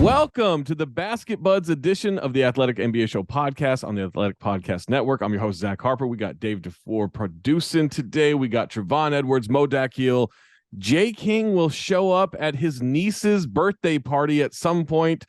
Welcome to the Basket Buds edition of the Athletic NBA Show podcast on the Athletic Podcast Network. I'm your host, Zach Harper. We got Dave DeFore producing today. We got Trevon Edwards, Mo Dakhil. Jay King will show up at his niece's birthday party at some point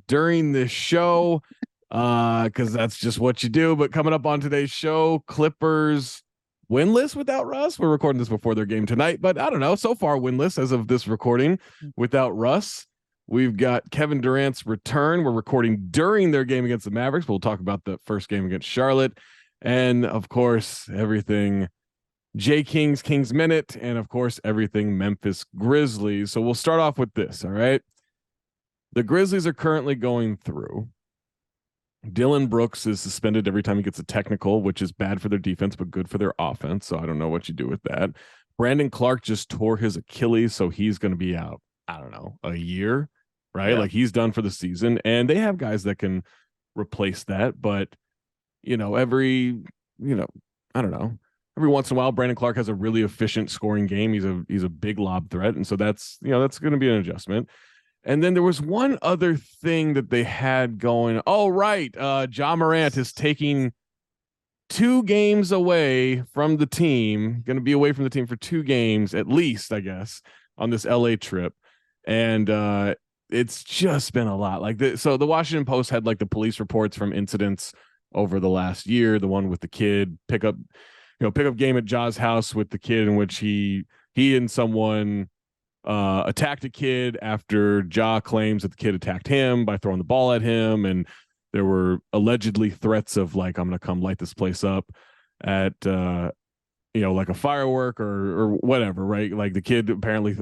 during this show because that's just what you do. But coming up on today's show, Clippers winless without Russ. We're recording this before their game tonight, but I don't know. So far, winless as of this recording without Russ. We've got Kevin Durant's return. We're recording during their game against the Mavericks. We'll talk about the first game against Charlotte. And, of course, everything Jay King's Minute. And, of course, everything Memphis Grizzlies. So we'll start off with this, all right? The Grizzlies are currently going through. Dylan Brooks is suspended every time he gets a technical, which is bad for their defense, but good for their offense. So I don't know what you do with that. Brandon Clark just tore his Achilles, so he's going to be out, I don't know, a year. Right. Yeah. Like he's done for the season and they have guys that can replace that. But, I don't know, every once in a while, Brandon Clark has a really efficient scoring game. He's a big lob threat. And so that's going to be an adjustment. And then there was one other thing that they had going. Oh, right. Ja Morant is taking 2 games away from the team, going to be away from the team for 2 games, at least, I guess, on this LA trip. And, it's just been a lot so the Washington Post had like the police reports from incidents over the last year. The one with the kid pickup game at Ja's house with the kid in which he and someone attacked a kid after Ja claims that the kid attacked him by throwing the ball at him. And there were allegedly threats of like, I'm going to come light this place up at, like a firework or whatever, right? Like the kid apparently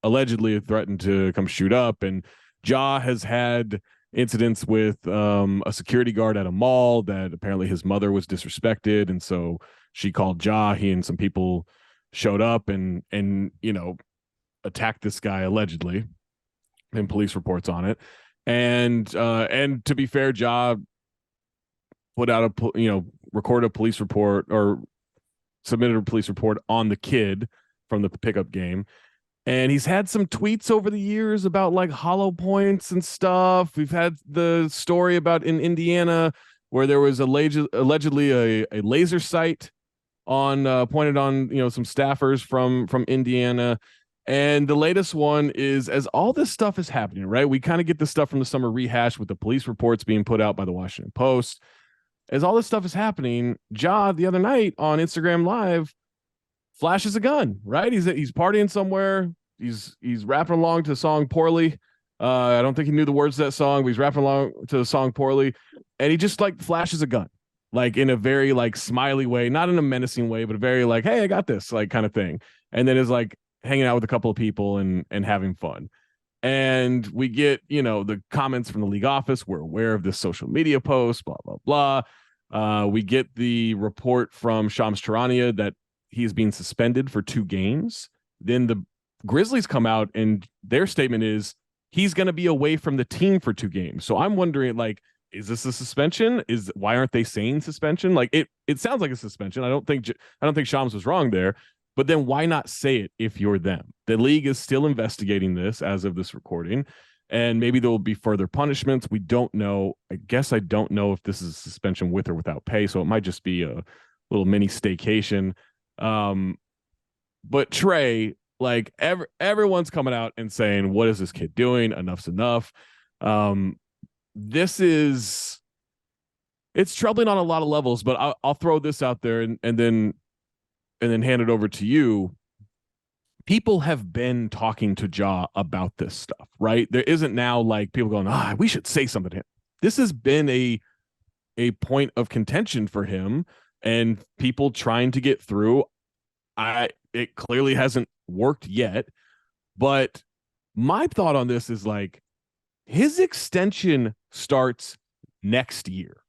allegedly threatened to come shoot up, and Ja has had incidents with a security guard at a mall that apparently his mother was disrespected, and so she called Ja. He and some people showed up and attacked this guy allegedly, and police reports on it. And to be fair, Ja put out recorded a police report or submitted a police report on the kid from the pickup game. And he's had some tweets over the years about like hollow points and stuff. We've had the story about in Indiana where there was allegedly a laser sight on pointed on some staffers from Indiana. And the latest one is, as all this stuff is happening, right? We kind of get the stuff from the summer rehash with the police reports being put out by the Washington Post. As all this stuff is happening, Ja the other night on Instagram Live flashes a gun, right? He's partying somewhere. He's rapping along to the song Poorly. I don't think he knew the words to that song, but he's rapping along to the song Poorly. And he just like flashes a gun, like in a very like smiley way, not in a menacing way, but a very like, hey, I got this, like kind of thing. And then is like hanging out with a couple of people and having fun. And we get, the comments from the league office. We're aware of this social media post, blah, blah, blah. We get the report from Shams Charania that he's being suspended for 2 games. Then the Grizzlies come out and their statement is he's going to be away from the team for 2 games. So I'm wondering, like, is this a suspension? Why aren't they saying suspension? Like it sounds like a suspension. I don't think Shams was wrong there, but then why not say it if you're them? The league is still investigating this as of this recording, and maybe there will be further punishments. We don't know. I guess I don't know if this is a suspension with or without pay. So it might just be a little mini staycation. But Trey, like everyone's coming out and saying, what is this kid doing? Enough's enough. It's troubling on a lot of levels, but I'll throw this out there and then hand it over to you. People have been talking to Ja about this stuff, right? There isn't now like people going, we should say something to him. This has been a point of contention for him and people trying to get through. It clearly hasn't worked yet, but my thought on this is like his extension starts next year.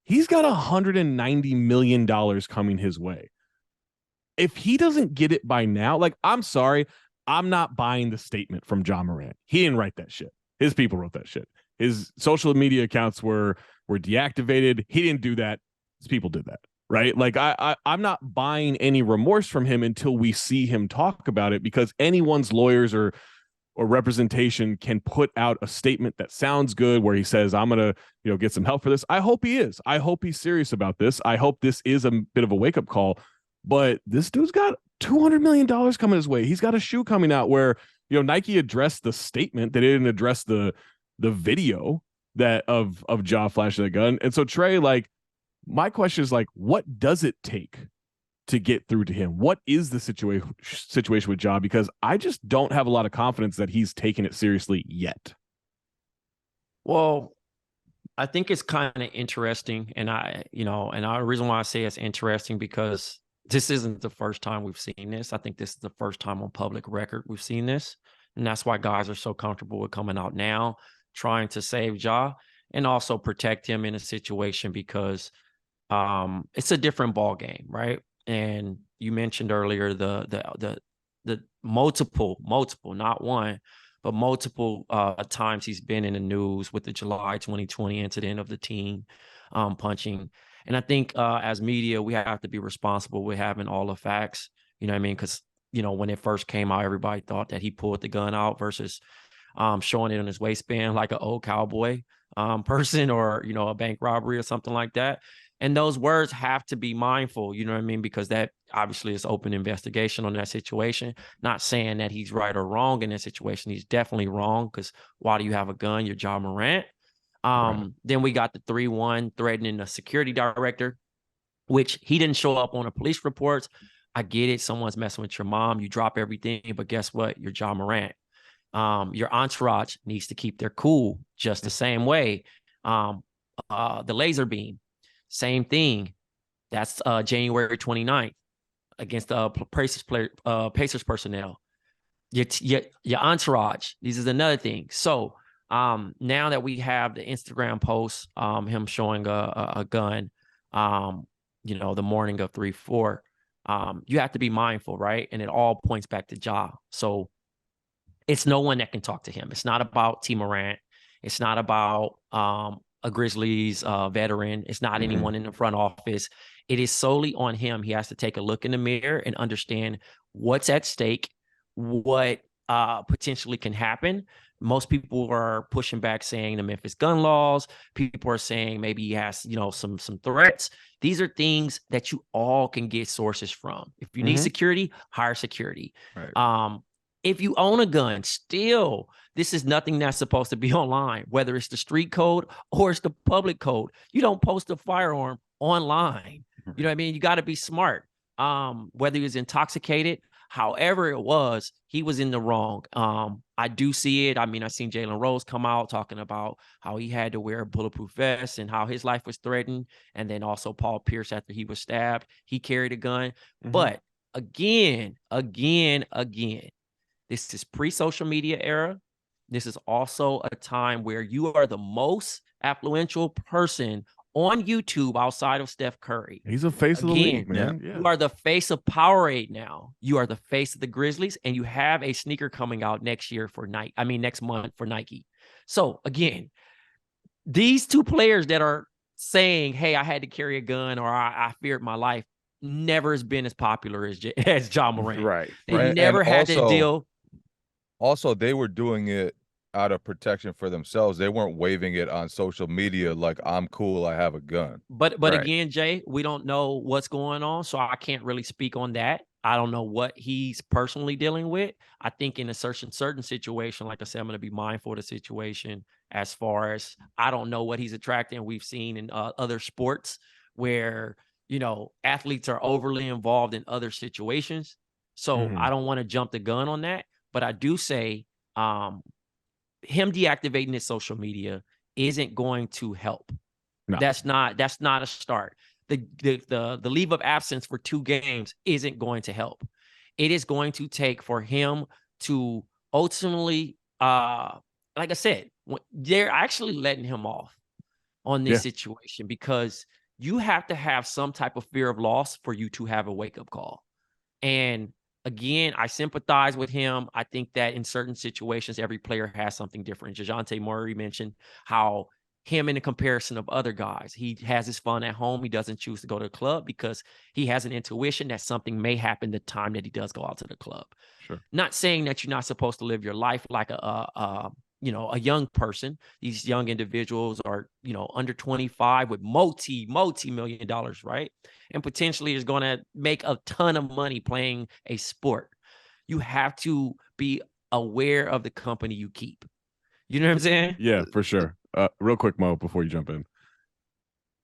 He's got $190 million coming his way. If he doesn't get it by now, like, I'm sorry, I'm not buying the statement from Ja Morant. He didn't write that shit. His people wrote that shit. His social media accounts were deactivated. He didn't do that. His people did that. Right. Like I'm not buying any remorse from him until we see him talk about it, because anyone's lawyers or or representation can put out a statement that sounds good where he says, I'm going to, get some help for this. I hope he is. I hope he's serious about this. I hope this is a bit of a wake up call, but this dude's got $200 million coming his way. He's got a shoe coming out where, Nike addressed the statement. They didn't address the video that of Ja flashing the gun. And so Trey, like, my question is like, what does it take to get through to him? What is the situation with Ja? Because I just don't have a lot of confidence that he's taken it seriously yet. Well, I think it's kind of interesting. And the reason why I say it's interesting because this isn't the first time we've seen this. I think this is the first time on public record we've seen this. And that's why guys are so comfortable with coming out now, trying to save Ja and also protect him in a situation because it's a different ball game, right? And you mentioned earlier the multiple, not one, but multiple times he's been in the news with the July 2020 incident of the teen punching. And I think as media, we have to be responsible with having all the facts. You know what I mean? Because, when it first came out, everybody thought that he pulled the gun out versus showing it on his waistband like an old cowboy person or, a bank robbery or something like that. And those words have to be mindful, you know what I mean? Because that obviously is open investigation on that situation. Not saying that he's right or wrong in that situation. He's definitely wrong because why do you have a gun? You're Ja Morant. Right. Then we got the 3-1 threatening the security director, which he didn't show up on the police reports. I get it. Someone's messing with your mom. You drop everything. But guess what? You're Ja Morant. Your entourage needs to keep their cool just the same way. The laser beam. Same thing. That's January 29th against the Pacers personnel. Your entourage. This is another thing. So now that we have the Instagram post, him showing a gun, the morning of 3-4, you have to be mindful, right? And it all points back to Ja. So it's no one that can talk to him. It's not about T. Morant. It's not about a Grizzlies veteran. It's not anyone in the front office. It is solely on him. He has to take a look in the mirror and understand what's at stake, what potentially can happen. Most people are pushing back saying the Memphis gun laws. People are saying maybe he has, some threats. These are things that you all can get sources from. If you need security, hire security. Right. If you own a gun, still, this is nothing that's supposed to be online, whether it's the street code or it's the public code. You don't post a firearm online. You know what I mean? You got to be smart. Whether he was intoxicated, however it was, he was in the wrong. I do see it. I mean, I seen Jalen Rose come out talking about how he had to wear a bulletproof vest and how his life was threatened. And then also Paul Pierce, after he was stabbed, he carried a gun. But again, this is pre-social media era. This is also a time where you are the most affluential person on YouTube outside of Steph Curry. He's the face of the league, man. Yeah. You are the face of Powerade now. You are the face of the Grizzlies, and you have a sneaker coming out next month for Nike. So again, these two players that are saying, hey, I had to carry a gun or I feared my life, never has been as popular as Ja Morant. Right. They never had to deal. Also, they were doing it out of protection for themselves. They weren't waving it on social media like, I'm cool, I have a gun. But again, Jay, we don't know what's going on, so I can't really speak on that. I don't know what he's personally dealing with. I think in a certain situation, like I said, I'm going to be mindful of the situation as far as I don't know what he's attracting. We've seen in other sports where, athletes are overly involved in other situations. So I don't want to jump the gun on that. But I do say him deactivating his social media isn't going to help. No. That's not a start. The leave of absence for 2 games isn't going to help. It is going to take for him to ultimately, like I said, they're actually letting him off on this situation because you have to have some type of fear of loss for you to have a wake-up call. And again, I sympathize with him. I think that in certain situations, every player has something different. DeJounte Murray mentioned how him in a comparison of other guys. He has his fun at home. He doesn't choose to go to the club because he has an intuition that something may happen the time that he does go out to the club. Sure. Not saying that you're not supposed to live your life like a young person. These young individuals are, under 25 with multi-million dollars, right? And potentially is going to make a ton of money playing a sport. You have to be aware of the company you keep. You know what I'm saying? Yeah, for sure. Real quick, Mo, before you jump in.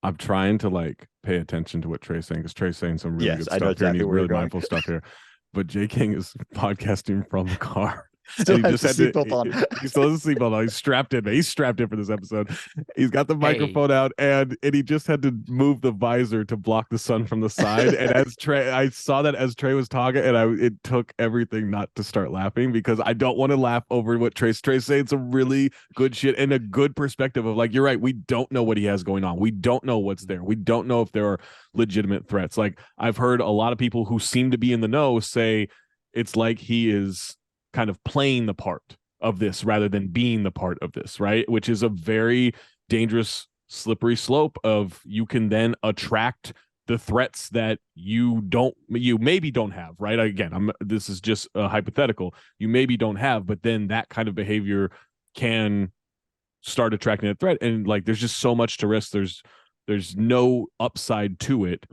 I'm trying to pay attention to what Trey's saying, because Trey's saying some really good stuff here, and he's really mindful stuff here. But J King is podcasting from the car. Still he has just the had to. seatbelt on. He still has a seatbelt on. He's strapped in. He's strapped in for this episode. He's got the microphone out, and he just had to move the visor to block the sun from the side. And as Trey, I saw that as Trey was talking, and it took everything not to start laughing, because I don't want to laugh over what Trey's saying. Some really good shit and a good perspective of you're right. We don't know what he has going on. We don't know what's there. We don't know if there are legitimate threats. I've heard a lot of people who seem to be in the know say it's like he is kind of playing the part of this rather than being the part of this, right? Which is a very dangerous, slippery slope of, you can then attract the threats that you maybe don't have, right? Again, this is just a hypothetical. You maybe don't have, but then that kind of behavior can start attracting a threat. And there's just so much to risk. There's no upside to it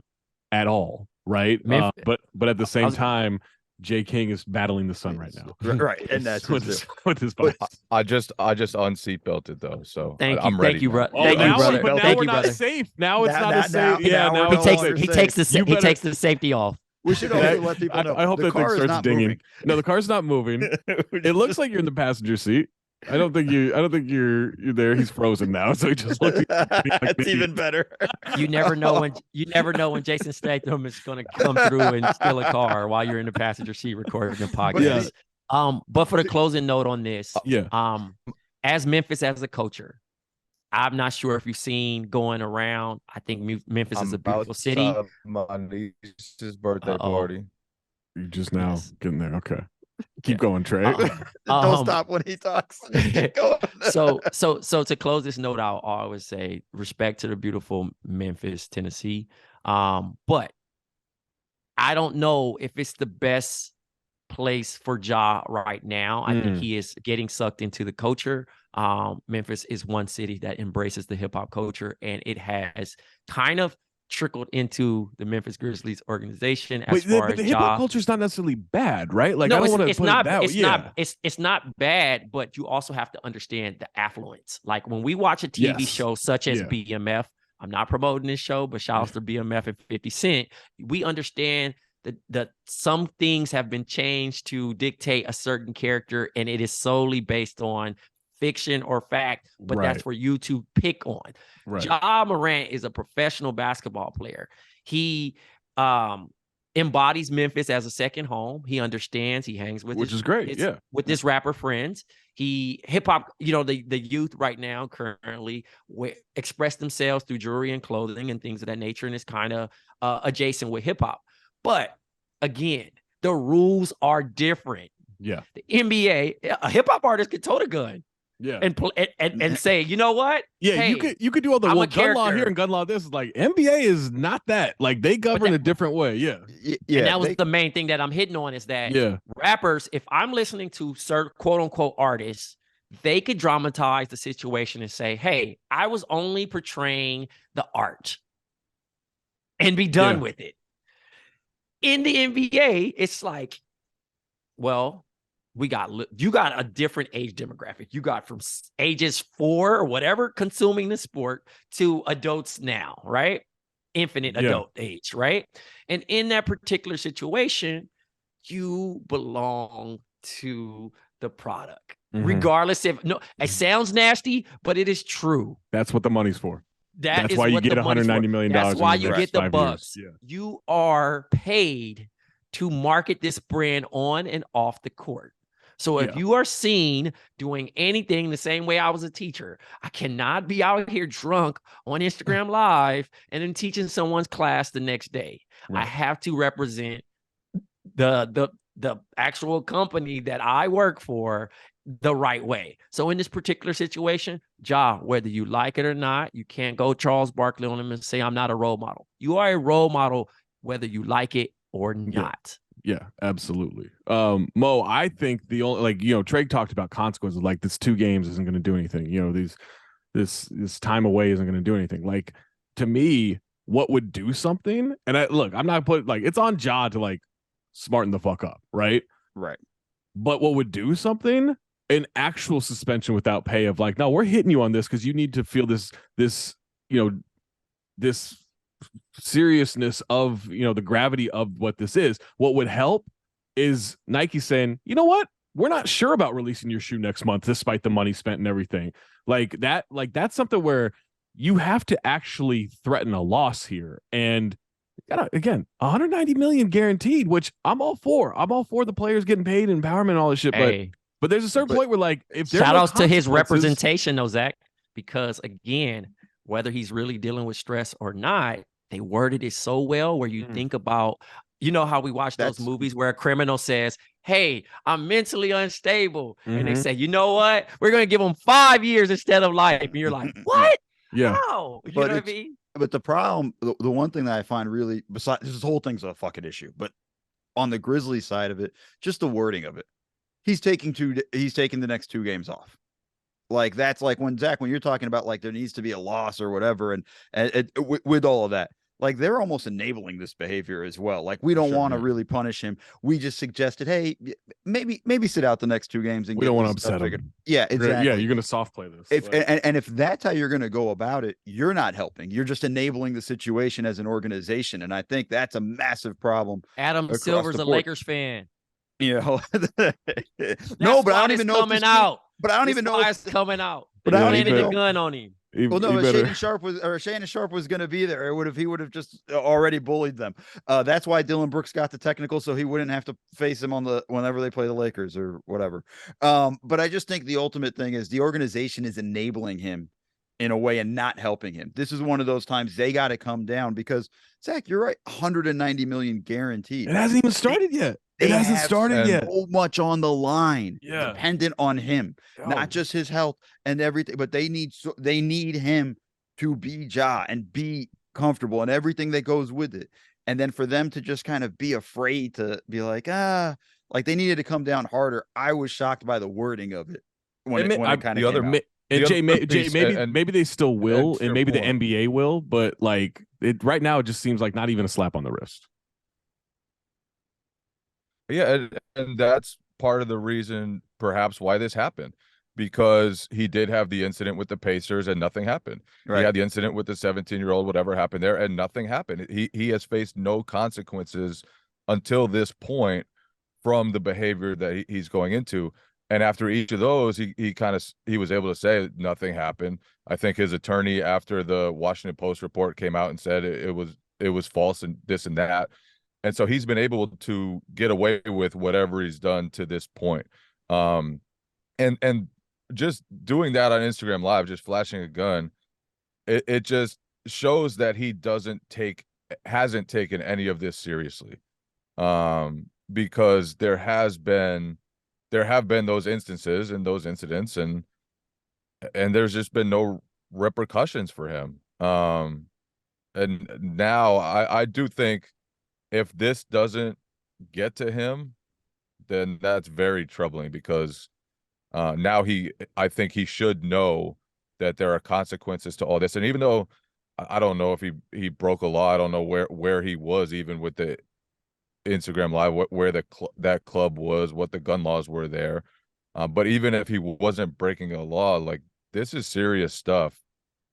at all, right? But at the same time, J King is battling the sun right now. Right. And that's with his body. I just unseatbelted though, so I'm ready. Thank you, brother. Oh, thank you, brother. but now Thank we're you, not brother. safe. Now it's not a now- safe. Yeah, now now we're it's no safe. longer He safe. takes the safety off. We should also let people know. I hope the that thing car is starts not dinging. moving. No, the car's not moving. It looks like you're in the passenger seat. I don't think you're there. He's frozen now, so he just looks. That's even better. You never know when Jason Statham is going to come through and steal a car while you're in the passenger seat recording the podcast. But for the closing note on this, as Memphis as a culture, I'm not sure if you've seen going around. I think Memphis is a beautiful city. My niece's birthday party. You're just now getting there. Okay. Keep going, Trey. Don't stop when he talks. Keep going. so to close this note, I'll always say respect to the beautiful Memphis, Tennessee. But I don't know if it's the best place for Ja right now. I think he is getting sucked into the culture. Memphis is one city that embraces the hip hop culture, and it has kind of trickled into the Memphis Grizzlies organization as far as the hip hop culture is not necessarily bad, right? No, I don't want to it's put not. it that way. It's not bad, but you also have to understand the affluence. When we watch a TV show such as BMF, I'm not promoting this show, but shout out to BMF and 50 Cent. We understand that some things have been changed to dictate a certain character, and it is solely based on fiction or fact, but that's for you to pick on. Right. Ja Morant is a professional basketball player. He embodies Memphis as a second home. He understands. He hangs with which is great. With his rapper friends. Hip hop. The youth right now currently express themselves through jewelry and clothing and things of that nature, and it's kind of adjacent with hip hop. But again, the rules are different. Yeah, the NBA, a hip hop artist could tote a gun. Yeah, and say, you know what? Yeah, hey, you could do all the gun law here and gun law this. NBA is not that. They govern a different way. Yeah. And that was the main thing that I'm hitting on is that rappers, if I'm listening to certain quote unquote artists, they could dramatize the situation and say, hey, I was only portraying the art and be done with it. In the NBA, it's well, you got a different age demographic. You got from ages 4 or whatever consuming the sport to adults now, right? Infinite adult age, right? And in that particular situation, you belong to the product, regardless if it sounds nasty, but it is true. That's what the money's for. That's why you get $190 million. That's why you get the bucks. Yeah. You are paid to market this brand on and off the court. So if you are seen doing anything the same way I was a teacher, I cannot be out here drunk on Instagram Live and then teaching someone's class the next day. Right. I have to represent the actual company that I work for the right way. So in this particular situation, Ja, whether you like it or not, you can't go Charles Barkley on him and say, I'm not a role model. You are a role model, whether you like it or not. Yeah, absolutely. Mo, I think the only, like, Trey talked about consequences, like this 2 games isn't going to do anything. This time away isn't going to do anything. Like, to me, what would do something, and I'm not putting, like, it's on Ja to, like, smarten the fuck up, right? Right. But what would do something, an actual suspension without pay of, like, no, we're hitting you on this because you need to feel this seriousness of, the gravity of what this is. What would help is Nike saying, you know what? We're not sure about releasing your shoe next month, despite the money spent and everything. That's something where you have to actually threaten a loss here. And again, 190 million guaranteed, which I'm all for. I'm all for the players getting paid, empowerment, and all this shit. Hey, but there's a certain point where, like, if there's shout outs to his consequences- representation, though, Zach, because again, whether he's really dealing with stress or not, they worded it so well where you think about, how we watch those movies where a criminal says, hey, I'm mentally unstable. And they say, you know what? We're going to give him 5 years instead of life. And you're like, what? Yeah. How? You know what I mean? But the problem, the one thing that I find really, besides this whole thing's a fucking issue, but on the Grizzlies side of it, just the wording of it, he's taking the next 2 games off. Like, that's like when you're talking about, like, there needs to be a loss or whatever, and with all of that, like, they're almost enabling this behavior as well. Like, we don't want to really punish him. We just suggested, hey, maybe sit out the next 2 games and we don't want to upset him. Yeah, exactly. Yeah, you're going to soft play this. And if that's how you're going to go about it, you're not helping. You're just enabling the situation as an organization, and I think that's a massive problem. Adam Silver's a Lakers fan. No, but I don't even know coming out. But I don't even know it's coming out. But They I don't planted even the know. gun on him. Well, no, Shannon Sharp was going to be there. He would have just already bullied them. That's why Dylan Brooks got the technical, so he wouldn't have to face him whenever they play the Lakers or whatever. But I just think the ultimate thing is the organization is enabling him in a way and not helping him. This is one of those times they got to come down because, Zach, you're right, 190 million guaranteed. It hasn't even started yet. It hasn't started yet. So much on the line, yeah, dependent on him, not just his health and everything, but they need him to be Ja and be comfortable and everything that goes with it. And then for them to just kind of be afraid to be like they needed to come down harder. I was shocked by the wording of it when it kind of came out. And Jay, maybe they still will, and maybe the NBA will, but like right now, it just seems like not even a slap on the wrist. Yeah, and that's part of the reason perhaps why this happened, because he did have the incident with the Pacers and nothing happened. Right. He had the incident with the 17-year-old, whatever happened there, and nothing happened. He has faced no consequences until this point from the behavior that he's going into. And after each of those, he was able to say nothing happened. I think his attorney, after the Washington Post report came out and said it was false and this and that. And so he's been able to get away with whatever he's done to this point. And just doing that on Instagram Live, just flashing a gun, it just shows that he hasn't taken any of this seriously. Because there have been those instances and those incidents, and there's just been no repercussions for him. And now I do think if this doesn't get to him, then that's very troubling, because now I think he should know that there are consequences to all this. And even though I don't know if he broke a law, I don't know where he was, even with the Instagram Live, where that club was, what the gun laws were there. But even if he wasn't breaking a law, like, this is serious stuff.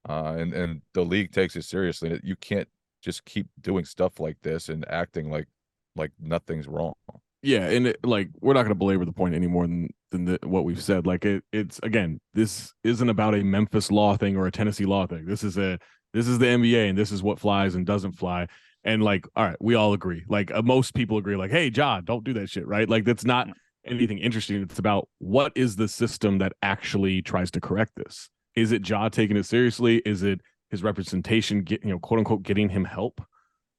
And the league takes it seriously. You can't just keep doing stuff like this and acting like nothing's wrong. Yeah, and we're not going to belabor the point any more than what we've said. Like, it's again, this isn't about a Memphis law thing or a Tennessee law thing. This is the NBA, and this is what flies and doesn't fly. And like, all right, we all agree. Like, most people agree. Like, hey, Ja, don't do that shit, right? Like, that's not anything interesting. It's about what is the system that actually tries to correct this. Is it Ja taking it seriously? Is it his representation, quote unquote, getting him help,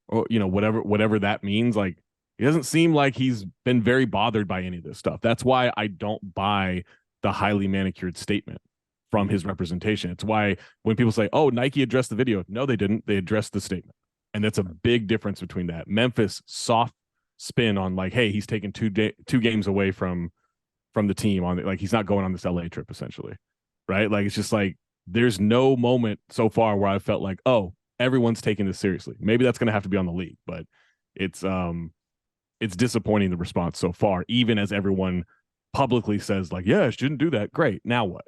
or whatever that means? Like, he doesn't seem like he's been very bothered by any of this stuff. That's why I don't buy the highly manicured statement from his representation. It's why when people say, oh, Nike addressed the video, no, they didn't. They addressed the statement. And that's a big difference between that. Memphis soft spin on like, hey, he's taking two games away from the team on like he's not going on this LA trip essentially, right? Like it's just like there's no moment so far where I felt like, oh, everyone's taking this seriously. Maybe that's going to have to be on the league, but it's disappointing the response so far, even as everyone publicly says like, yeah, I shouldn't do that. Great. Now what?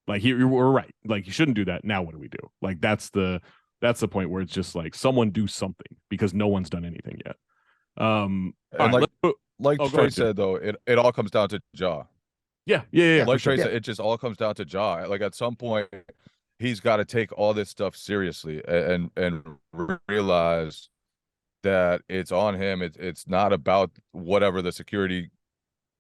Like we're right. Like you shouldn't do that. Now what do we do? Like that's the point where it's just like someone do something because no one's done anything yet. And right, like Trey said though, it all comes down to Ja. Yeah. Like Trey said, it just all comes down to Ja. Like at some point, he's got to take all this stuff seriously and realize that it's on him. It's not about whatever the security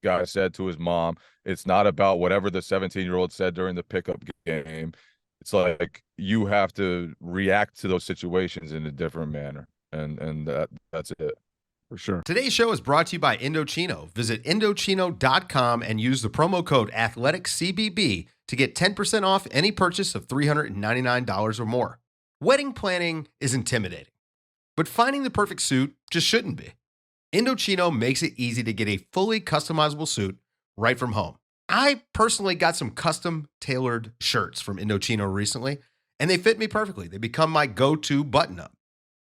guy said to his mom. It's not about whatever the 17-year-old said during the pickup game. It's like you have to react to those situations in a different manner, and that's it. For sure. Today's show is brought to you by Indochino. Visit Indochino.com and use the promo code AthleticCBB to get 10% off any purchase of $399 or more. Wedding planning is intimidating, but finding the perfect suit just shouldn't be. Indochino makes it easy to get a fully customizable suit right from home. I personally got some custom tailored shirts from Indochino recently, and they fit me perfectly. They become my go-to button-up.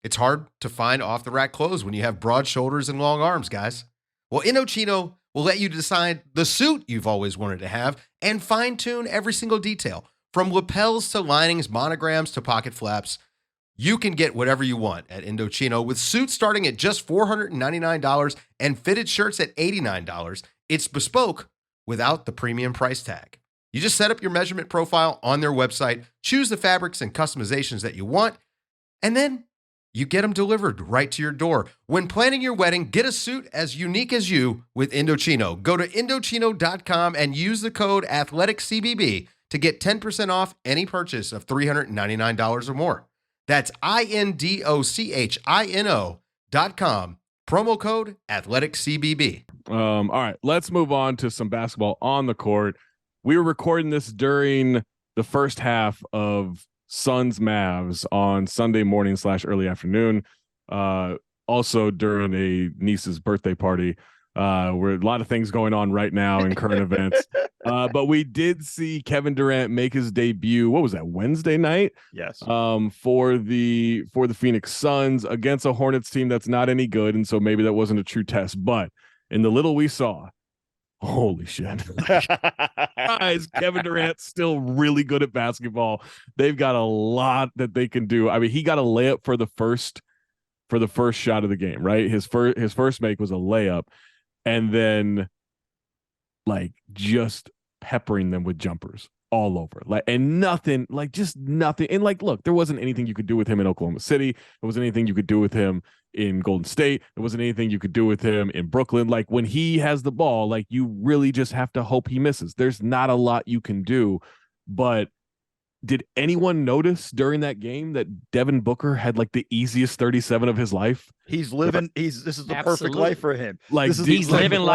It's hard to find off-the-rack clothes when you have broad shoulders and long arms, guys. Well, Indochino will let you decide the suit you've always wanted to have and fine-tune every single detail. From lapels to linings, monograms to pocket flaps, you can get whatever you want at Indochino with suits starting at just $499 and fitted shirts at $89. It's bespoke without the premium price tag. You just set up your measurement profile on their website, choose the fabrics and customizations that you want, and then you get them delivered right to your door. When planning your wedding, get a suit as unique as you with Indochino. Go to Indochino.com and use the code AthleticCBB to get 10% off any purchase of $399 or more. That's INDOCHINO.com. Promo code AthleticCBB. All right, let's move on to some basketball on the court. We were recording this during the first half of Suns Mavs on Sunday morning / early afternoon. Also during a niece's birthday party. Where a lot of things going on right now in current events. But we did see Kevin Durant make his debut. What was that, Wednesday night? Yes. For the Phoenix Suns against a Hornets team that's not any good, and so maybe that wasn't a true test. But in the little we saw, holy shit. Guys, Kevin Durant's still really good at basketball. They've got a lot that they can do. I mean, he got a layup for the first shot of the game, right? His first make was a layup. And then like just peppering them with jumpers all over, like, and nothing, like just nothing. And like, look, there wasn't anything you could do with him in Oklahoma City. There wasn't anything you could do with him in Golden State. There wasn't anything you could do with him in Brooklyn. Like when he has the ball, like you really just have to hope he misses. There's not a lot you can do. But did anyone notice during that game that Devin Booker had like the easiest 37 of his life? This is the perfect Absolutely. life for him. Like this is He's the perfect living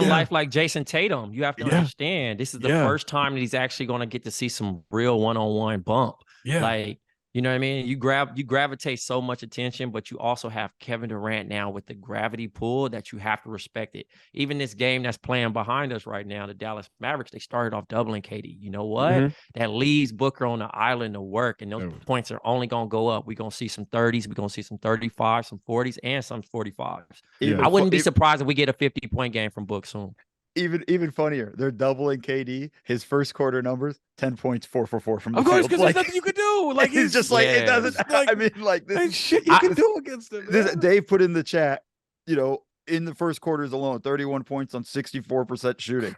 life. life like Jason Tatum. You have to understand, this is the first time that he's actually going to get to see some real one-on-one bump. Yeah. Like, you know what I mean? You gravitate so much attention, but you also have Kevin Durant now with the gravity pull that you have to respect it. Even this game that's playing behind us right now, the Dallas Mavericks, they started off doubling KD. You know what? Mm-hmm. That leaves Booker on the island to work, and those points are only going to go up. We're going to see some 30s. We're going to see some 35s, some 40s, and some 45s. Yeah. I wouldn't be surprised if we get a 50-point game from Book soon. Even funnier, they're doubling KD. His first quarter numbers: 10 points, 4 for 4 from the Of course, field. because there's nothing you could do. Like he's just like it doesn't. like, I mean, like this ain't shit you can do against him. Dave put in the chat. You know, in the first quarters alone, 31 points on 64% shooting.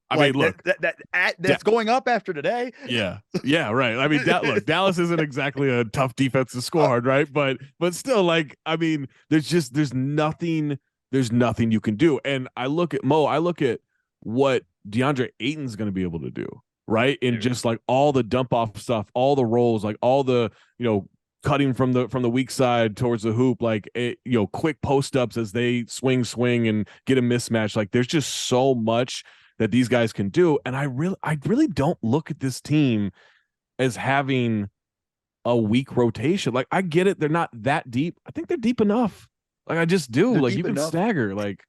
I mean, look, that's going up after today. Yeah, right. I mean, look, Dallas isn't exactly a tough defense to score hard, right? But still, like, I mean, there's nothing you can do. And I look at what DeAndre Ayton's going to be able to do, right? And just like all the dump off stuff, all the rolls, like all the, cutting from the weak side towards the hoop, like, quick post ups as they swing and get a mismatch. Like there's just so much that these guys can do. And I really don't look at this team as having a weak rotation. Like, I get it, they're not that deep. I think they're deep enough. Like, I just do. They're like, deep you can enough. stagger. Like,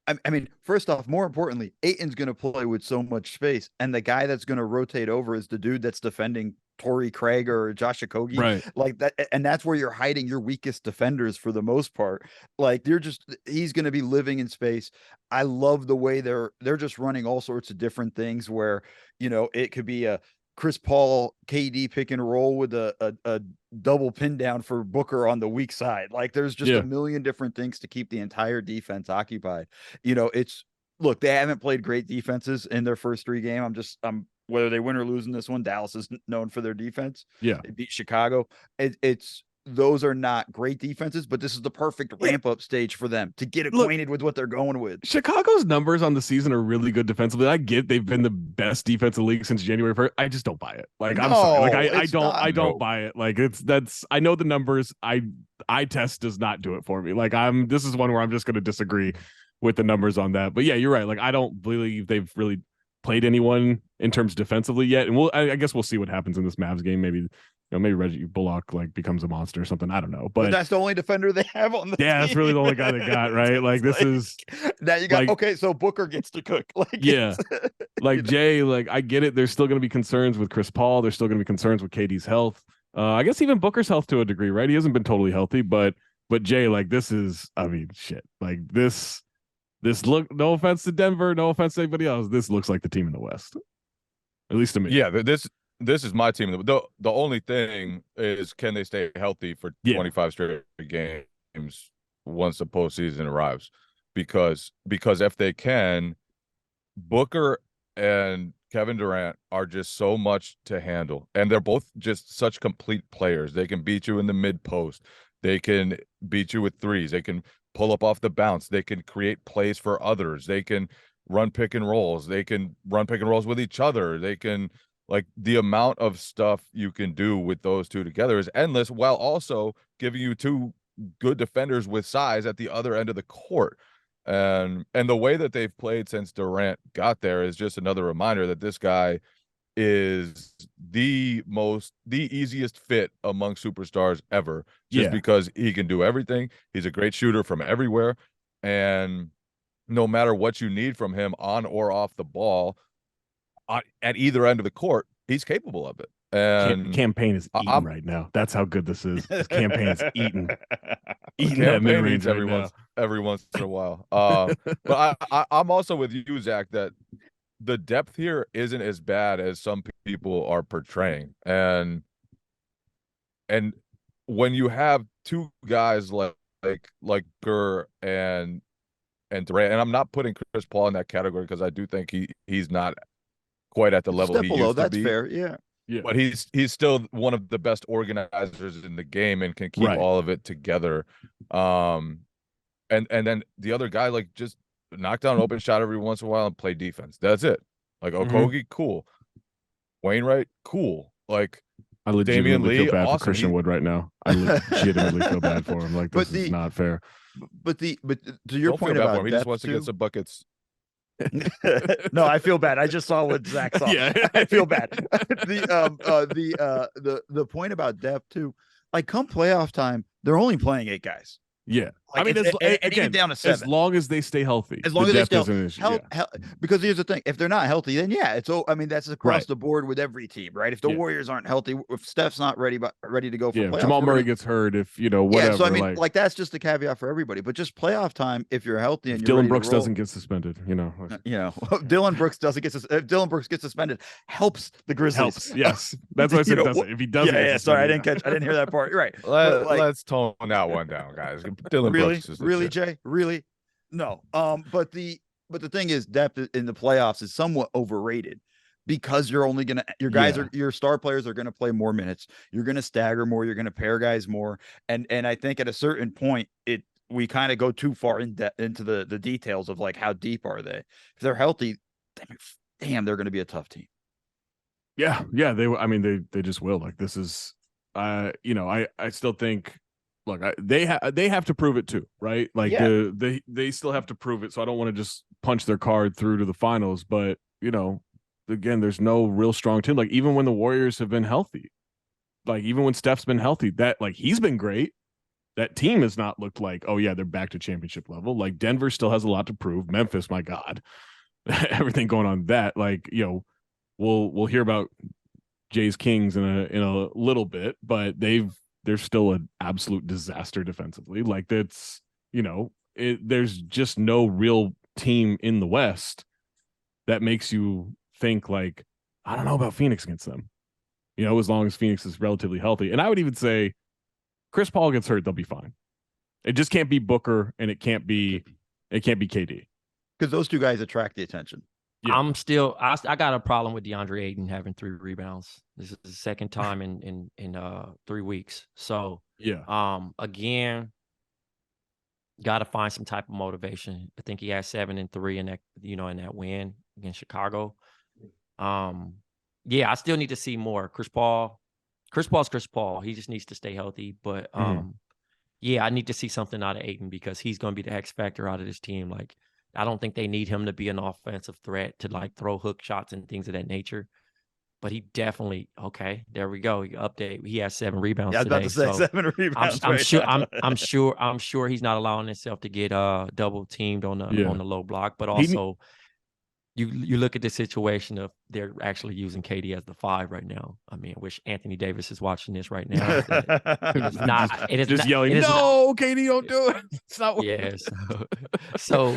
I mean, first off, more importantly, Ayton's going to play with so much space, and the guy that's going to rotate over is the dude that's defending Torrey Craig or Josh Okogie, right. like that, and that's where you're hiding your weakest defenders for the most part. Like, he's going to be living in space. I love the way they're just running all sorts of different things where, you know, it could be a Chris Paul KD pick and roll with a double pin down for Booker on the weak side. Like, there's just a million different things to keep the entire defense occupied. You know, look, they haven't played great defenses in their first 3 games. Whether they win or lose in this one, Dallas is known for their defense. Yeah. They beat Chicago. Those are not great defenses, but this is the perfect ramp up stage for them to get acquainted with what they're going with. Chicago's numbers on the season are really good defensively. I get they've been the best defense in the league since January 1st. I just don't buy it. Like, I'm sorry. Like, I don't buy it. Like, I know the numbers. Eye test does not do it for me. Like, this is one where I'm just going to disagree with the numbers on that. But yeah, you're right. Like, I don't believe they've really played anyone in terms defensively yet. And I guess we'll see what happens in this Mavs game. Maybe Reggie Bullock like becomes a monster or something. I don't know, but that's the only defender they have on the team. That's really the only guy they got, right? Like, this is now you got okay. So Booker gets to cook. Like, yeah, like Jay, like, I get it. There's still going to be concerns with Chris Paul. There's still going to be concerns with KD's health. I guess even Booker's health to a degree, right? He hasn't been totally healthy, but Jay, like, this is, I mean, shit. Like, this look. No offense to Denver. No offense to anybody else. This looks like the team in the West, at least to me. Yeah, this is my team. The only thing is, can they stay healthy for 25 straight games once the postseason arrives? Because if they can, Booker and Kevin Durant are just so much to handle, and they're both just such complete players. They can beat you in the mid post. They can beat you with threes. They can pull up off the bounce. They can create plays for others. They can run pick and rolls. They can run pick and rolls with each other. They can, like, the amount of stuff you can do with those two together is endless, while also giving you 2 good defenders with size at the other end of the court. And the way that they've played since Durant got there is just another reminder that this guy is the easiest fit among superstars ever, just because he can do everything. He's a great shooter from everywhere, and no matter what you need from him on or off the ball, at either end of the court, he's capable of it. And campaign is eating right now. That's how good this is. This campaign is eating that mid-range every once in a while. But I'm also with you, Zach, that the depth here isn't as bad as some people are portraying. And when you have 2 guys like Gurr and Durant, and I'm not putting Chris Paul in that category because I do think he's not quite at the level he used to be. That's fair, yeah. But he's still one of the best organizers in the game and can keep all of it together. And then the other guy, like, just knock down an open shot every once in a while and play defense. That's it. Like, Okogie, cool. Wainwright, cool. Like, I legitimately feel bad for Christian Wood right now. I legitimately feel bad for him. Like, this is not fair. But to your point about him, he just wants to get some buckets. No, I feel bad. I just saw what Zach saw. Yeah, I feel bad. The point about depth too, like, come playoff time, they're only playing 8 guys. Yeah, like, I mean, again, down to 7. As long as they stay healthy. As long as they stay healthy. Because here's the thing: if they're not healthy, then I mean, that's across the board with every team, right? If the Warriors aren't healthy, if Steph's not ready to go for playoffs, Jamal Murray gets hurt, if whatever. So I mean, like, that's just the caveat for everybody. But just playoff time, if you're healthy and you're Dylan Brooks doesn't get suspended, Dylan Brooks doesn't get if Dylan Brooks gets suspended, helps the Grizzlies. Helps, yes, that's what I said. If he doesn't, sorry, I didn't hear that part. You're right. Let's tone that one down, guys. Dylan Brooks. Really, Jay? Really? No. But the thing is, depth in the playoffs is somewhat overrated because you're only gonna your star players are gonna play more minutes. You're gonna stagger more. You're gonna pair guys more. And I think at a certain point, we kind of go too far into the details of, like, how deep are they? If they're healthy, damn, they're gonna be a tough team. Yeah. They just will. Like, this is, I still think. Look, they have to prove it too, right? Like, they still have to prove it. So I don't want to just punch their card through to the finals. But, again, there's no real strong team. Like, even when the Warriors have been healthy, like, even when Steph's been healthy, that, like, he's been great. That team has not looked like, oh, yeah, they're back to championship level. Like, Denver still has a lot to prove. Memphis, my God, everything going on that. Like, we'll hear about Jay's Kings in a little bit, but they're still an absolute disaster defensively. Like, that's, there's just no real team in the West that makes you think, like, I don't know about Phoenix against them, as long as Phoenix is relatively healthy. And I would even say Chris Paul gets hurt, they'll be fine. It just can't be Booker, and it can't be KD. Because those two guys attract the attention. Yeah. I got a problem with DeAndre Ayton having 3 rebounds. This is the second time in 3 weeks. So again, got to find some type of motivation. I think he had 7 and 3 in that, in that win against Chicago. I still need to see more. Chris Paul's Chris Paul. He just needs to stay healthy. But I need to see something out of Ayton, because he's going to be the X factor out of this team. Like, I don't think they need him to be an offensive threat to, like, throw hook shots and things of that nature. But he definitely, okay, there we go. Update. He has 7 rebounds. Yeah, I was today, about to say 7 rebounds. I'm sure he's not allowing himself to get double teamed on the low block. But also, you look at the situation of they're actually using KD as the 5 right now. I mean, I wish Anthony Davis is watching this right now. It is just not, yelling, "No, KD, don't do it." It's not working. Yes. So,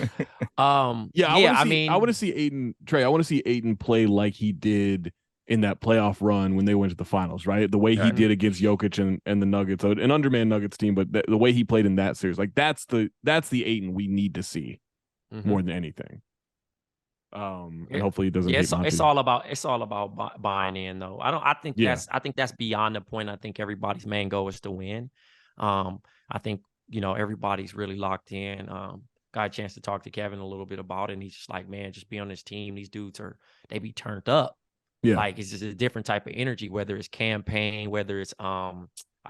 I want to see Ayton, Trey. I want to see Ayton play like he did in that playoff run when they went to the finals, right? The way he did against Jokic and the Nuggets, an undermanned Nuggets team, but the way he played in that series, like, that's the Ayton we need to see more than anything. And hopefully he doesn't. It's all about buying in, though. I think that's beyond the point. I think everybody's main goal is to win. I think everybody's really locked in. Got a chance to talk to Kevin a little bit about it, and he's just like, man, just be on this team. These dudes they be turned up. Yeah, like, it's just a different type of energy. Whether it's campaign, whether it's I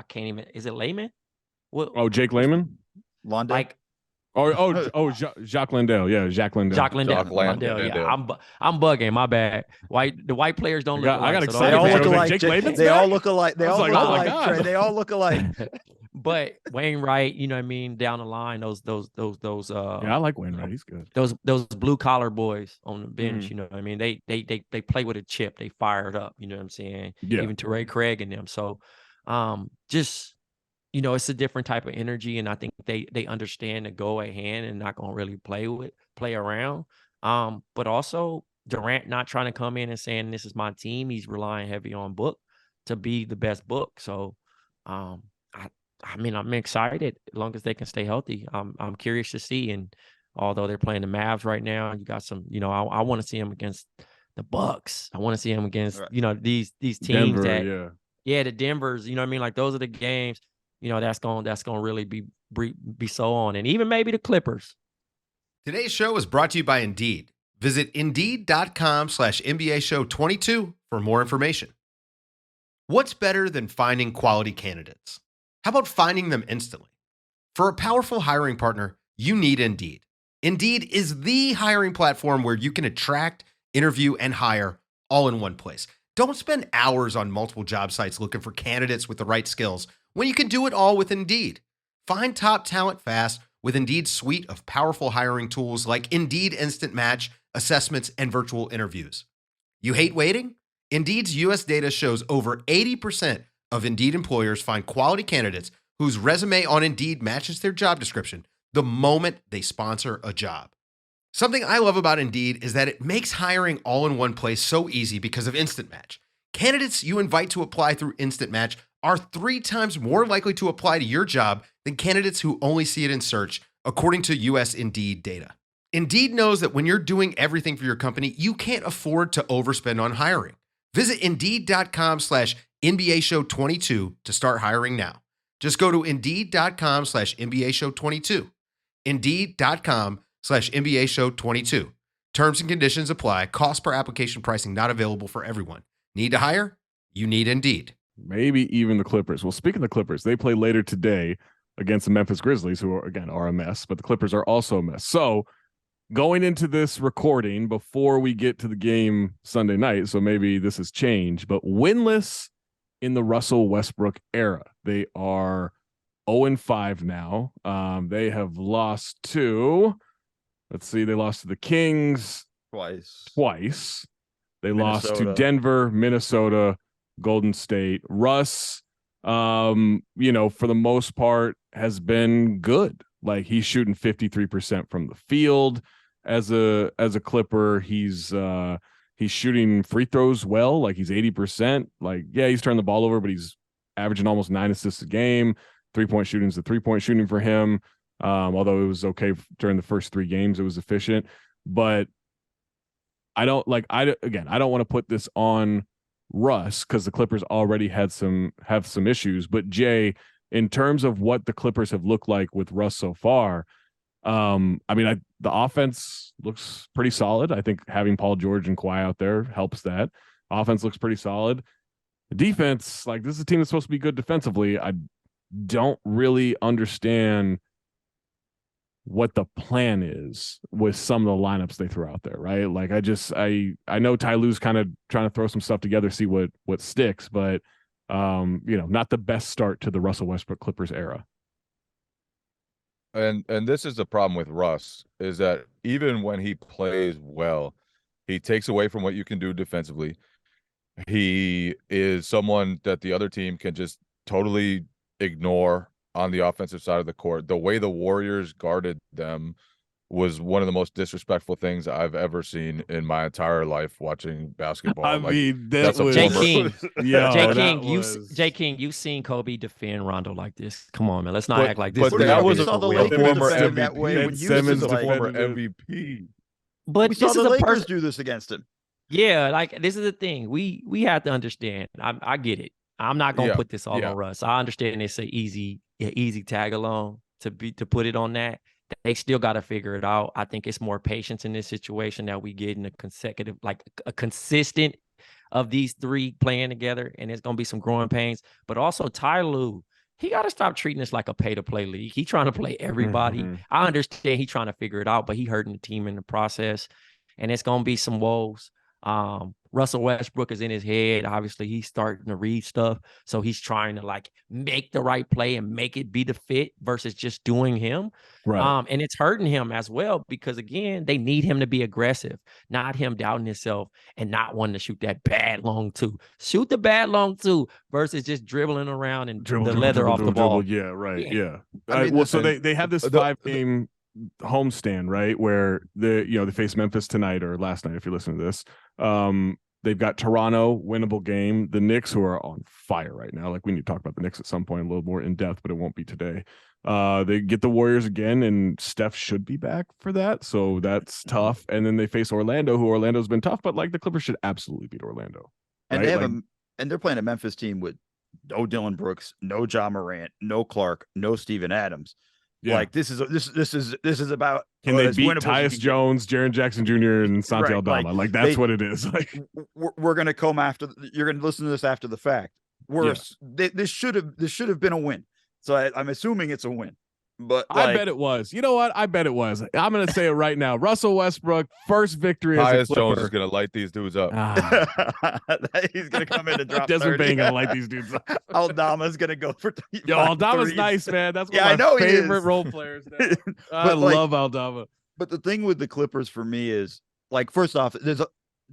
can't even. Is it Layman? Jake Layman, London. Like. Jacques Landale. Yeah, Jacques Landale. Jacques Landale. Yeah, I'm bugging. My bad. The white players don't look alike. I got so excited. They all look alike. Jake Laban's they back? all look alike. They all look alike. Trey, they all look alike. But Wainwright, you know what I mean, down the line, those I like Wainwright. He's good. Those blue collar boys on the bench, you know what I mean? They play with a chip. They fired up, you know what I'm saying? Yeah. Even Torrey Craig and them. So just it's a different type of energy, and I think they understand the goal at hand and not gonna really play around. But also Durant not trying to come in and saying this is my team. He's relying heavy on Book to be the best Book. So I'm excited as long as they can stay healthy. I'm curious to see. And although they're playing the Mavs right now, you got some, I want to see them against the Bucks. I want to see them against, these teams Denver, the Denvers, you know what I mean? Like, those are the games, that's going to really be so on. And even maybe the Clippers. Today's show is brought to you by Indeed. Visit Indeed.com/NBA Show 22 for more information. What's better than finding quality candidates? How about finding them instantly? For a powerful hiring partner, you need Indeed. Indeed is the hiring platform where you can attract, interview, and hire all in one place. Don't spend hours on multiple job sites looking for candidates with the right skills when you can do it all with Indeed. Find top talent fast with Indeed's suite of powerful hiring tools like Indeed Instant Match, assessments, and virtual interviews. You hate waiting? Indeed's US data shows over 80% of Indeed employers find quality candidates whose resume on Indeed matches their job description the moment they sponsor a job. Something I love about Indeed is that it makes hiring all in one place so easy because of Instant Match. Candidates you invite to apply through Instant Match are 3 times more likely to apply to your job than candidates who only see it in search, according to US Indeed data. Indeed knows that when you're doing everything for your company, you can't afford to overspend on hiring. Visit Indeed.com/NBA Show 22 to start hiring now. Just go to Indeed.com/NBA Show 22. Indeed.com/NBA Show 22. Terms and conditions apply. Cost per application pricing not available for everyone. Need to hire? You need Indeed. Maybe even the Clippers. Well, speaking of the Clippers, they play later today against the Memphis Grizzlies, who are a mess, but the Clippers are also a mess. So going into this recording before we get to the game Sunday night, so maybe this has changed, but winless in the Russell Westbrook era. They are 0-5 now. They have lost to, they lost to the Kings twice. They lost to Denver, Minnesota, Golden State. Russ, for the most part, has been good. Like, he's shooting 53% from the field as a Clipper. He's shooting free throws well. Like, he's 80%. Like, yeah, he's turned the ball over, but he's averaging almost 9 assists a game. 3-point shooting is the 3-point shooting for him. Although it was okay during the first 3 games, it was efficient. But I don't want to put this on Russ because the Clippers already have some issues. But Jay, in terms of what the Clippers have looked like with Russ so far, the offense looks pretty solid. I think having Paul George and Kawhi out there helps that. Offense looks pretty solid. The defense, like, this is a team that's supposed to be good defensively. I don't really understand what the plan is with some of the lineups they throw out there, right? Like, I know Ty Lue's kind of trying to throw some stuff together, see what sticks, but not the best start to the Russell Westbrook Clippers era. And this is the problem with Russ, is that even when he plays well, he takes away from what you can do defensively. He is someone that the other team can just totally ignore on the offensive side of the court. The way the Warriors guarded them was one of the most disrespectful things I've ever seen in my entire life watching basketball. I mean, that was Jay King. Jay King, you've seen Kobe defend Rondo like this. Come on, man. Let's not act like this. But that was a former that way when Simmons, the like, former MVP. But we this saw is the a Lakers do this against him. Yeah, like, this is the thing. We have to understand. I get it. I'm not gonna put this all on Russ. I understand it's an easy tag along to put it on that. They still got to figure it out. I think it's more patience in this situation that we get in a consistent of these 3 playing together, and it's gonna be some growing pains. But also Ty Lue, he got to stop treating this like a pay-to-play league. He trying to play everybody. Mm-hmm. I understand he trying to figure it out, but he hurting the team in the process, and it's gonna be some woes. Russell Westbrook is in his head. Obviously, he's starting to read stuff. So he's trying to, like, make the right play and make it be the fit versus just doing him. Right. And it's hurting him as well because, again, they need him to be aggressive, not him doubting himself and not wanting to shoot that bad long 2. Shoot the bad long 2 versus just dribbling around and the leather off the ball. Yeah, right. Yeah. I mean, so they have this 5-game homestand, right, where they face Memphis tonight or last night if you're listening to this. They've got Toronto, winnable game. The Knicks, who are on fire right now. Like, we need to talk about the Knicks at some point a little more in depth, but it won't be today. They get the Warriors again, and Steph should be back for that, so that's tough. And then they face Orlando, who Orlando's been tough, but, like, the Clippers should absolutely beat Orlando. And right? they have and they're playing a Memphis team with no Dylan Brooks, no Ja Morant, no Clark, no Steven Adams. Yeah. Like, this is about, can they beat Tyus Jones, Jaren Jackson Jr., and Santi Aldama? Like, that's what it is. Like, we're gonna come after. You're gonna listen to this after the fact. This should have been a win. So I'm assuming it's a win. But I bet it was. You know what? I bet it was. I'm going to say it right now. Russell Westbrook, first victory as a Tyus Clipper. Jones is going to light these dudes up. He's going to come in and drop Desmond 30. Bain going to light these dudes up. Aldama's going to go for Aldama's threes. Nice, man. That's one of my favorite role players. I love Aldama. But the thing with the Clippers for me is, like, first off,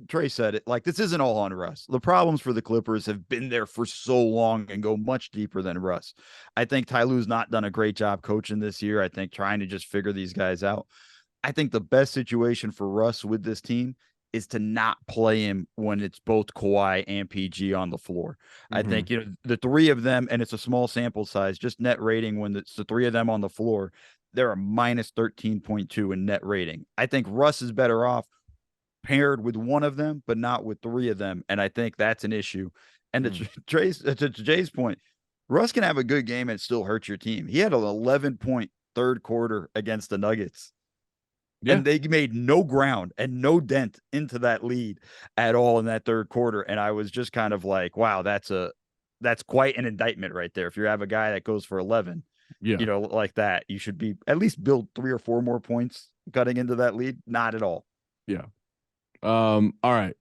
Trey said it, like, this isn't all on Russ. The problems for the Clippers have been there for so long and go much deeper than Russ. I think Ty Lue's not done a great job coaching this year. I think trying to just figure these guys out. I think the best situation for Russ with this team is to not play him when it's both Kawhi and PG on the floor. I think, the 3 of them, and it's a small sample size, just net rating when it's the 3 of them on the floor, they're a minus 13.2 in net rating. I think Russ is better off paired with 1 of them, but not with 3 of them. And I think that's an issue. And to Jay's point, Russ can have a good game and still hurt your team. He had an 11-point third quarter against the Nuggets. Yeah. And they made no ground and no dent into that lead at all in that third quarter. And I was just kind of like, wow, that's quite an indictment right there. If you have a guy that goes for 11, like that, you should be at least build 3 or 4 more points cutting into that lead? Not at all. Yeah. All right.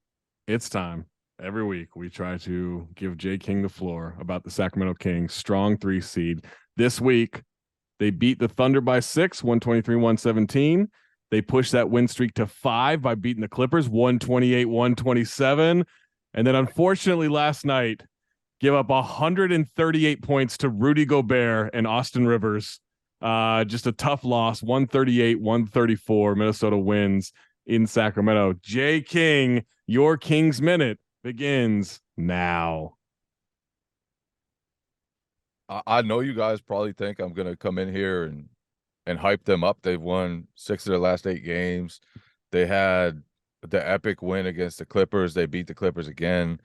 It's time. Every week we try to give Jay King the floor about the Sacramento Kings, strong 3 seed. This week, they beat the Thunder by 6, 123-117. They pushed that win streak to 5 by beating the Clippers, 128-127. And then unfortunately last night, give up 138 points to Rudy Gobert and Austin Rivers. Just a tough loss, 138-134. Minnesota wins in Sacramento. Jay King, your Kings Minute begins now. I know you guys probably think I'm gonna come in here and hype them up. They've won 6 of their last 8 games. They had the epic win against the Clippers. They beat the Clippers again.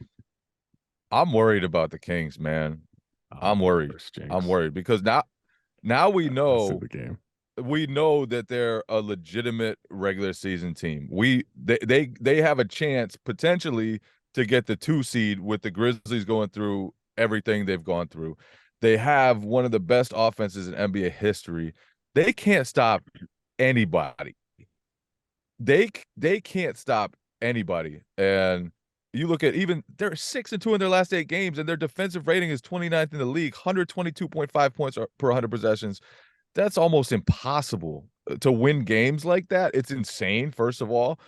I'm worried about the Kings, man. I'm worried. I'm worried because now we know the game. We know that they're a legitimate regular season team. They have a chance potentially to get the 2 seed with the Grizzlies going through everything they've gone through. They have one of the best offenses in NBA history. They can't stop anybody. They can't stop anybody. And you look at even they're 6-2 in their last 8 games, and their defensive rating is 29th in the league, 122.5 points per 100 possessions. That's almost impossible to win games like that. It's insane. First of all,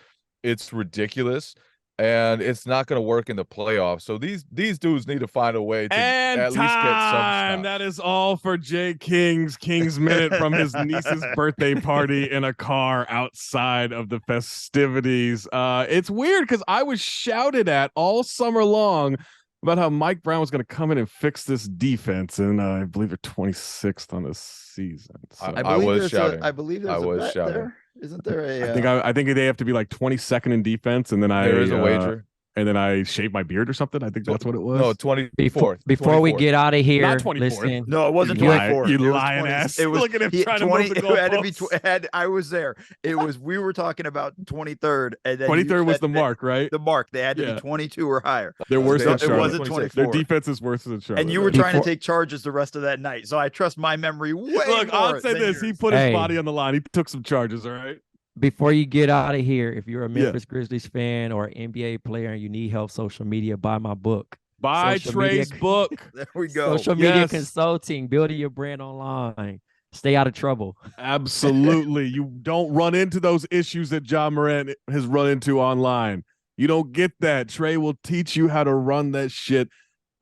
it's ridiculous, and it's not going to work in the playoffs. So these dudes need to find a way to at least get some stops. That is all for Jay King's Minute from his niece's birthday party in a car outside of the festivities. It's weird because I was shouted at all summer long about how Mike Brown was going to come in and fix this defense, and I believe they're 26th on the season. So. I was shouting. I believe there's a bet there. Isn't there a? I think they have to be like 22nd in defense, and then there is a wager. And then I shaved my beard or something. I think that's what it was. No, 24th. Before we get out of here, not 24th. Listen, No, it wasn't 24th. You lying ass. It was look at him trying to move the goalposts. I was there. It was. We were talking about 23rd, and then 23rd was the mark, right? The mark. They had to be 22 or higher. They're worse than It Charlotte. wasn't 24. Their defense is worse than Charlotte. And you were trying to take charges the rest of that night, so I trust my memory way Look, more I'll say than this: yours. he put his body on the line. He took some charges. All right. before you get out of here, if you're a Memphis Grizzlies fan or NBA player and you need help social media, buy my book. Buy Trey's book. There we go. Social media consulting, building your brand online. Stay out of trouble. Absolutely. You don't run into those issues that Ja Morant has run into online. You don't get that. Trey will teach you how to run that shit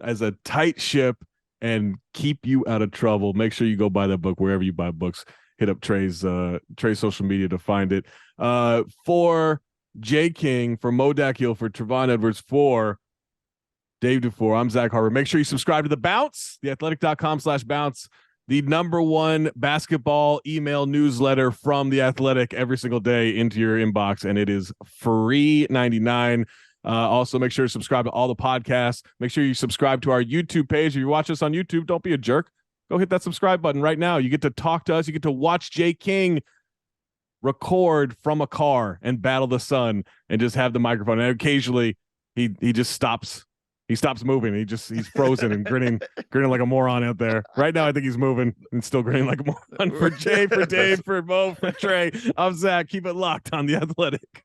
as a tight ship and keep you out of trouble. Make sure you go buy that book wherever you buy books. Hit up Trey's social media to find it. For Jay King, for Modak Hill, for Trevon Edwards, for Dave Dufour, I'm Zach Harper. Make sure you subscribe to The Bounce, theathletic.com/bounce, the #1 basketball email newsletter from The Athletic every single day into your inbox, and it is free 99. Also, make sure to subscribe to all the podcasts. Make sure you subscribe to our YouTube page. If you watch us on YouTube, don't be a jerk. Go hit that subscribe button right now. You get to talk to us. You get to watch Jay King record from a car and battle the sun and just have the microphone. And occasionally he just stops. He stops moving. He's frozen and grinning like a moron out there. Right now, I think he's moving and still grinning like a moron. For Jay, for Dave, for Mo, for Trey, I'm Zach. Keep it locked on The Athletic.